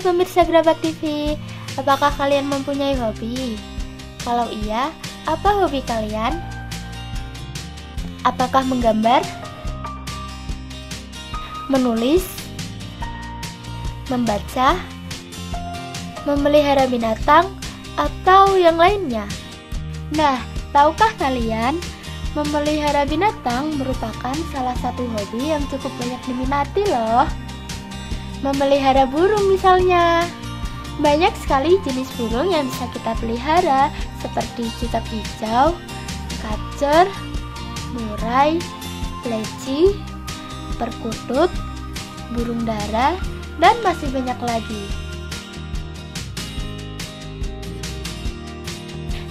pemirsa Gerabak TV, apakah kalian mempunyai hobi? Kalau iya, apa hobi kalian? Apakah menggambar, menulis, membaca, memelihara binatang, atau yang lainnya? Nah, tahukah kalian, memelihara binatang merupakan salah satu hobi yang cukup banyak diminati loh. Memelihara burung misalnya. Banyak sekali jenis burung yang bisa kita pelihara, seperti cicak hijau, kacer, murai, leci, perkutut, burung dara, dan masih banyak lagi.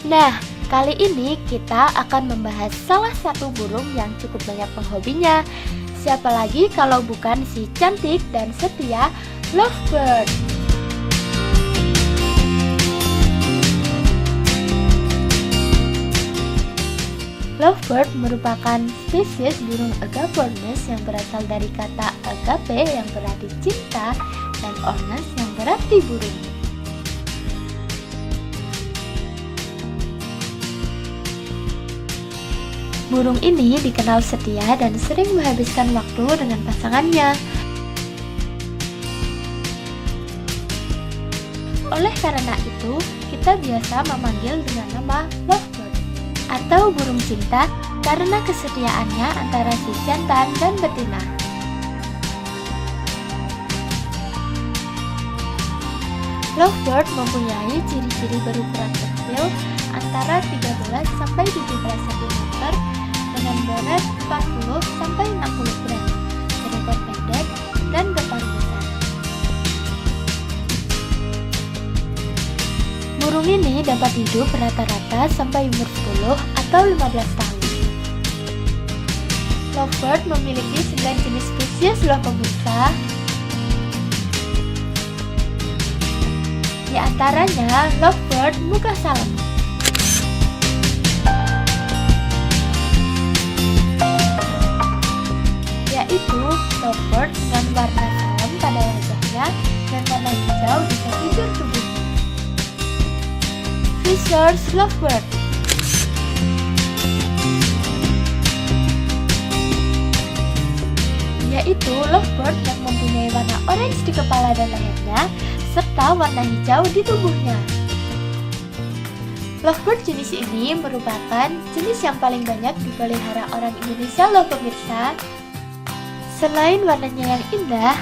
Nah, kali ini kita akan membahas salah satu burung yang cukup banyak penghobinya. Siapa lagi kalau bukan si cantik dan setia lovebird. Lovebird merupakan spesies burung agapornis yang berasal dari kata agape yang berarti cinta dan ornis yang berarti burung. Burung ini dikenal setia dan sering menghabiskan waktu dengan pasangannya. Oleh karena itu, kita biasa memanggil dengan nama lovebird atau burung cinta karena kesetiaannya antara si jantan dan betina. Lovebird mempunyai ciri-ciri berukuran kecil antara 13 sampai 17 cm dengan berat 40 sampai 60 gram, berekor pendek dan berparuh besar. Burung ini dapat hidup rata-rata sampai umur 10 atau 15 tahun. Lovebird memiliki 9 jenis spesies loh pemirsa. Di antaranya lovebird muka salem, yaitu lovebird dengan warna salem pada wajahnya dan warna hijau di sekujur tubuhnya. Fisher's lovebird, yaitu lovebird yang mempunyai warna orange di kepala dan lehernya serta warna hijau di tubuhnya. Lovebird jenis ini merupakan jenis yang paling banyak dipelihara orang Indonesia loh pemirsa. Selain warnanya yang indah,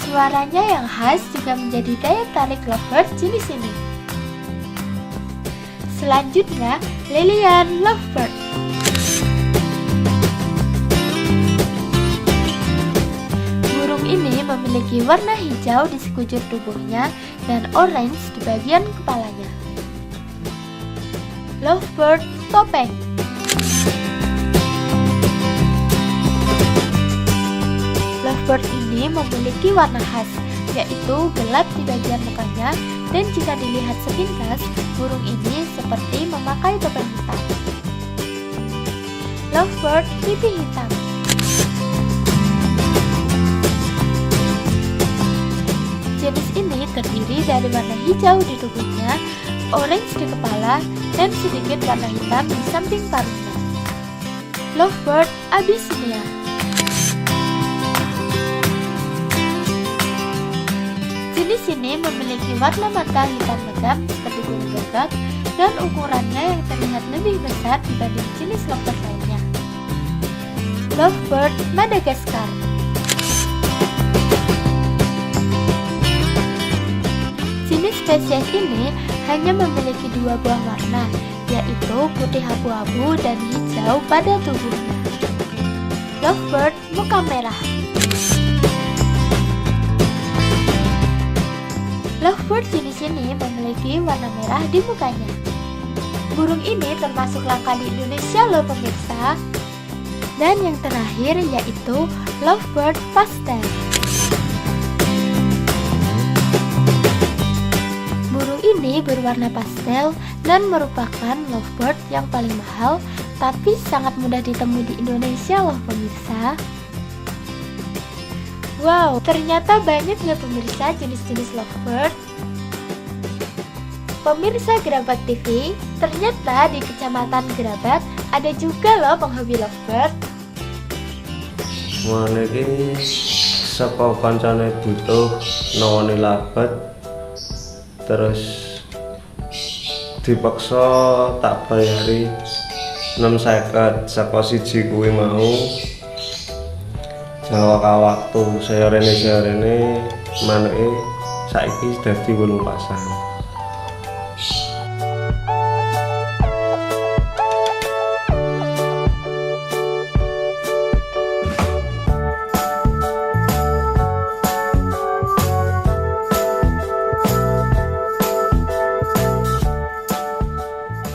suaranya yang khas juga menjadi daya tarik lovebird jenis ini. Selanjutnya, Lilian lovebird. Burung ini memiliki warna hijau di sekujur tubuhnya dan orange di bagian kepalanya. Lovebird topeng. Lovebird ini memiliki warna khas, yaitu gelap di bagian mukanya, dan jika dilihat sepintas, burung ini seperti memakai topeng hitam. Lovebird pipi hitam. Jenis ini terdiri dari warna hijau di tubuhnya, orange di kepala, dan sedikit warna hitam di samping paruhnya. Lovebird Abyssinia. Jenis ini memiliki warna mata hitam legam seperti bulu gagak dan ukurannya yang terlihat lebih besar dibanding jenis lovebird lainnya. Lovebird Madagaskar. Jenis spesies ini hanya memiliki dua buah warna, yaitu putih abu-abu dan hijau pada tubuhnya. Lovebird muka merah. Lovebird jenis ini memiliki warna merah di mukanya. Burung ini termasuk langka di Indonesia loh pemirsa. Dan yang terakhir yaitu Lovebird pastel. Burung ini berwarna pastel dan merupakan lovebird yang paling mahal, tapi sangat mudah ditemui di Indonesia loh pemirsa. Wow, ternyata banyak ya pemirsa jenis-jenis lovebird. Pemirsa Gerabak TV, ternyata di Kecamatan Gerabak ada juga loh penghobi lovebird. Mana ini saka kancane butuh nawani lovebird, terus dipaksa tak bayari 6,50 saka siji kuwi mau. Jawa waktu saya rene maneke saiki dadi 8 pasang.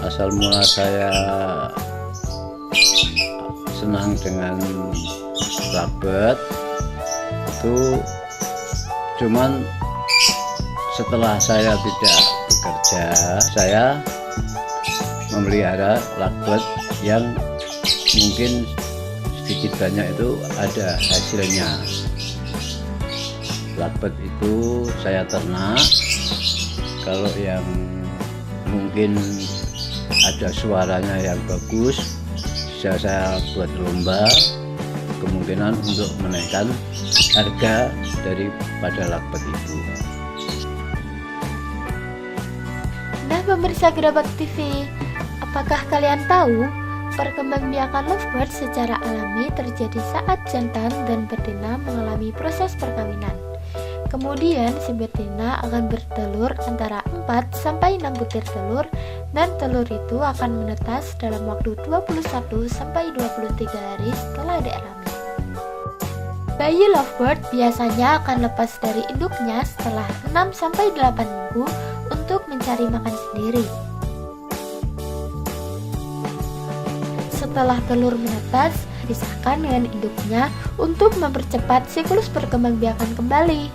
Asal mula saya senang dengan lovebird itu cuman setelah saya tidak bekerja, saya memelihara lovebird yang mungkin sedikit banyak itu ada hasilnya. Lovebird itu saya ternak, kalau yang mungkin ada suaranya yang bagus bisa saya buat lomba, kemungkinan untuk menaikkan harga daripada lovebird itu. Nah pemirsa Gerabak TV, apakah kalian tahu perkembangbiakan lovebird secara alami terjadi saat jantan dan betina mengalami proses perkawinan. Kemudian si betina akan bertelur antara 4-6 butir telur, dan telur itu akan menetas dalam waktu 21-23 hari setelah dialami. Bayi lovebird biasanya akan lepas dari induknya setelah 6-8 minggu untuk mencari makan sendiri. Setelah telur menetas, pisahkan dengan induknya untuk mempercepat siklus perkembangbiakan kembali.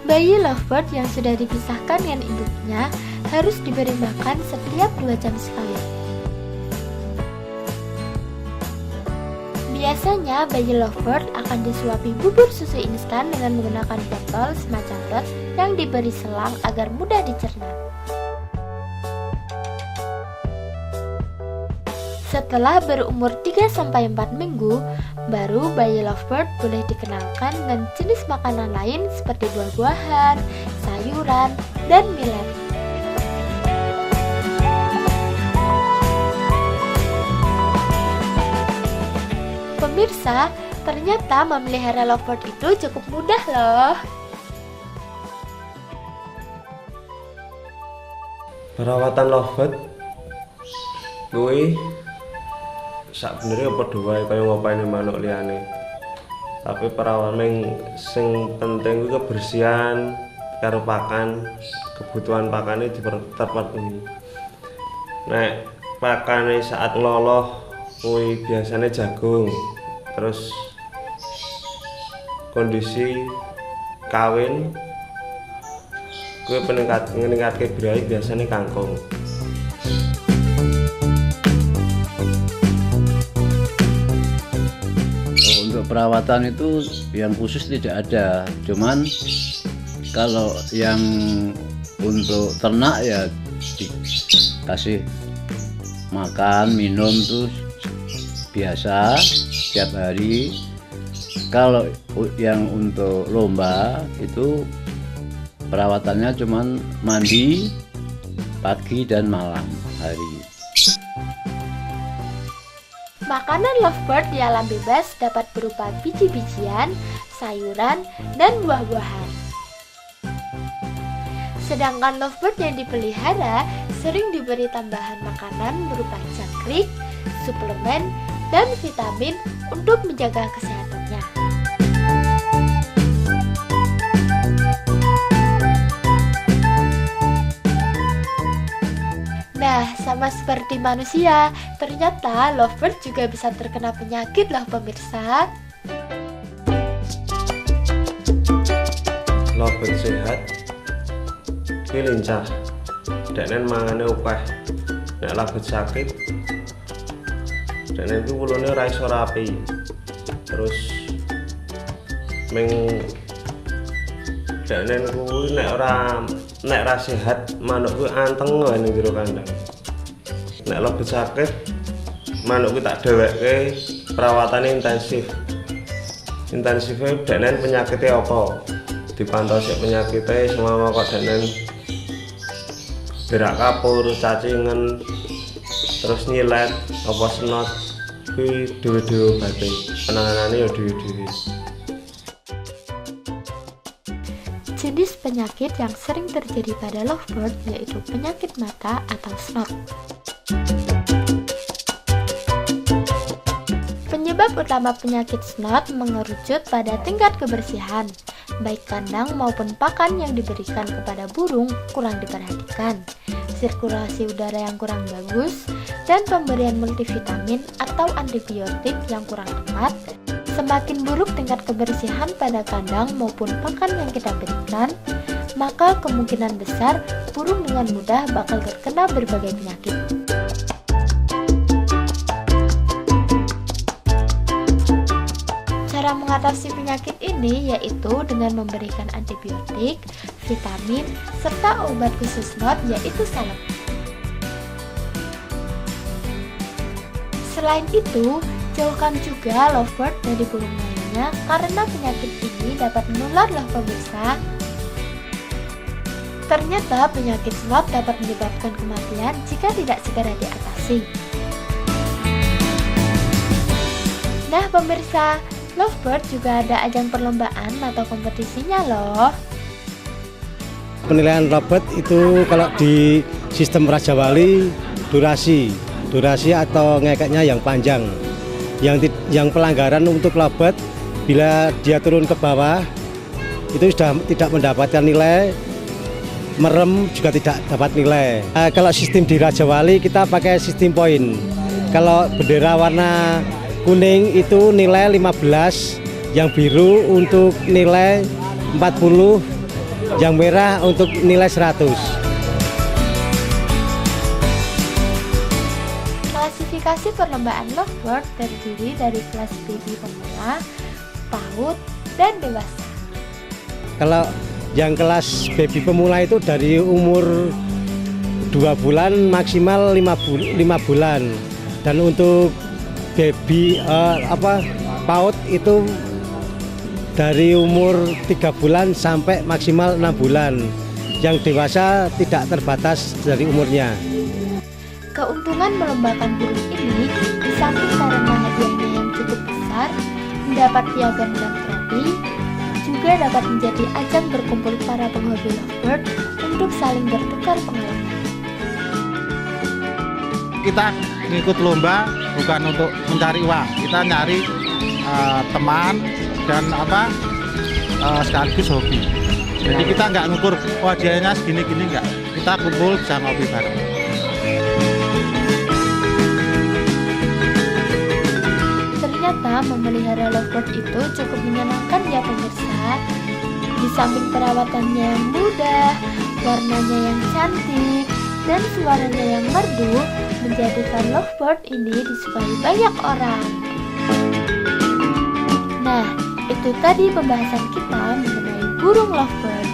Bayi lovebird yang sudah dipisahkan dengan induknya harus diberi makan setiap 2 jam sekali. Biasanya bayi lovebird akan disuapi bubur susu instan dengan menggunakan botol semacam dot yang diberi selang agar mudah dicerna. Setelah berumur 3-4 minggu, baru bayi lovebird boleh dikenalkan dengan jenis makanan lain seperti buah-buahan, sayuran, dan millet. Pemirsa, ternyata memelihara lovebird itu cukup mudah loh. Perawatan lovebird kuwi sakbeneré padha wae kaya ngopeni manuk liyane. Tapi perawatan sing penting kuwi kebersihan karo pakan, kebutuhan pakane terpenuhi. Nek pakane saat ngeloloh kuwi biasanya jagung, terus kondisi kawin kuwi meningkatke birahi biasanya kangkung. Untuk perawatan itu yang khusus tidak ada, cuman kalau yang untuk ternak ya dikasih makan minum tuh biasa setiap hari. Kalau yang untuk lomba itu perawatannya cuman mandi pagi dan malam hari. Makanan lovebird di alam bebas dapat berupa biji-bijian, sayuran, dan buah-buahan. Sedangkan lovebird yang dipelihara sering diberi tambahan makanan berupa jangkrik, suplemen, dan vitamin untuk menjaga kesehatannya. Nah, sama seperti manusia, ternyata lovebird juga bisa terkena penyakit loh pemirsa. Lovebird sehat kuwi lincah, deknen mangane akeh. Nek lovebird sakit Dene iku wulune ora iso rapi. Terus dene kuwi nek ora sehat manuk kuwi anteng wae ning jero kandang. Nek lebih sakit manuk kuwi tak dhewekke perawatan intensif. Intensifnya denen penyakitnya apa? Dipantau sik penyakitnya semua kok denen gerak kapur, cacingan, terus nyilet, apa senot, kuwi dhewe-dhewe obate. Penanganane ya dhewe-dhewe. Jenis penyakit yang sering terjadi pada lovebird yaitu penyakit mata atau snot. Penyebab utama penyakit snot mengerucut pada tingkat kebersihan, baik kandang maupun pakan yang diberikan kepada burung kurang diperhatikan, sirkulasi udara yang kurang bagus, dan pemberian multivitamin atau antibiotik yang kurang tepat. Semakin buruk tingkat kebersihan pada kandang maupun pakan yang kita berikan, maka kemungkinan besar burung dengan mudah bakal terkena berbagai penyakit. Cara mengatasi penyakit ini yaitu dengan memberikan antibiotik, vitamin, serta obat khusus snot yaitu salep. Selain itu, jauhkan juga lovebird dari burung lainnya karena penyakit ini dapat menular loh pemirsa. Ternyata penyakit snot dapat menyebabkan kematian jika tidak segera diatasi. Nah pemirsa, lovebird juga ada ajang perlombaan atau kompetisinya loh. Penilaian lovebird itu kalau di sistem Raja Wali durasi atau ngekeknya yang panjang. Yang pelanggaran untuk lovebird bila dia turun ke bawah itu sudah tidak mendapatkan nilai, merem juga tidak dapat nilai. Kalau sistem di Raja Wali kita pakai sistem poin. Kalau bendera warna kuning itu nilai 15, yang biru untuk nilai 40, yang merah untuk nilai 100. Klasifikasi perlombaan lovebird terdiri dari kelas baby pemula, PAUD, dan dewasa. Kalau yang kelas baby pemula itu dari umur 2 bulan maksimal 5 bulan, dan untuk baby PAUD itu dari umur 3 bulan sampai maksimal 6 bulan. Yang dewasa tidak terbatas dari umurnya. Keuntungan melombakan burung ini di samping karena hadiahnya yang cukup besar, mendapat piagam dan trofi, juga dapat menjadi ajang berkumpul para penghobi lovebird untuk saling bertukar pengalaman. Kita ngikut lomba bukan untuk mencari uang, kita nyari teman dan sekaligus hobi. Jadi kita nggak ngukur hadiahnya segini-gini, nggak, kita kumpul bisa ngopi bareng. Ternyata memelihara lovebird itu cukup menyenangkan ya pemirsa. Di samping perawatannya yang mudah, warnanya yang cantik, dan suaranya yang merdu, menjadikan lovebird ini disukai banyak orang. Nah, itu tadi pembahasan kita mengenai burung lovebird.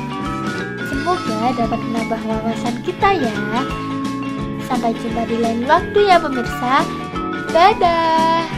Semoga dapat menambah wawasan kita ya. Sampai jumpa di lain waktu ya pemirsa. Dadah.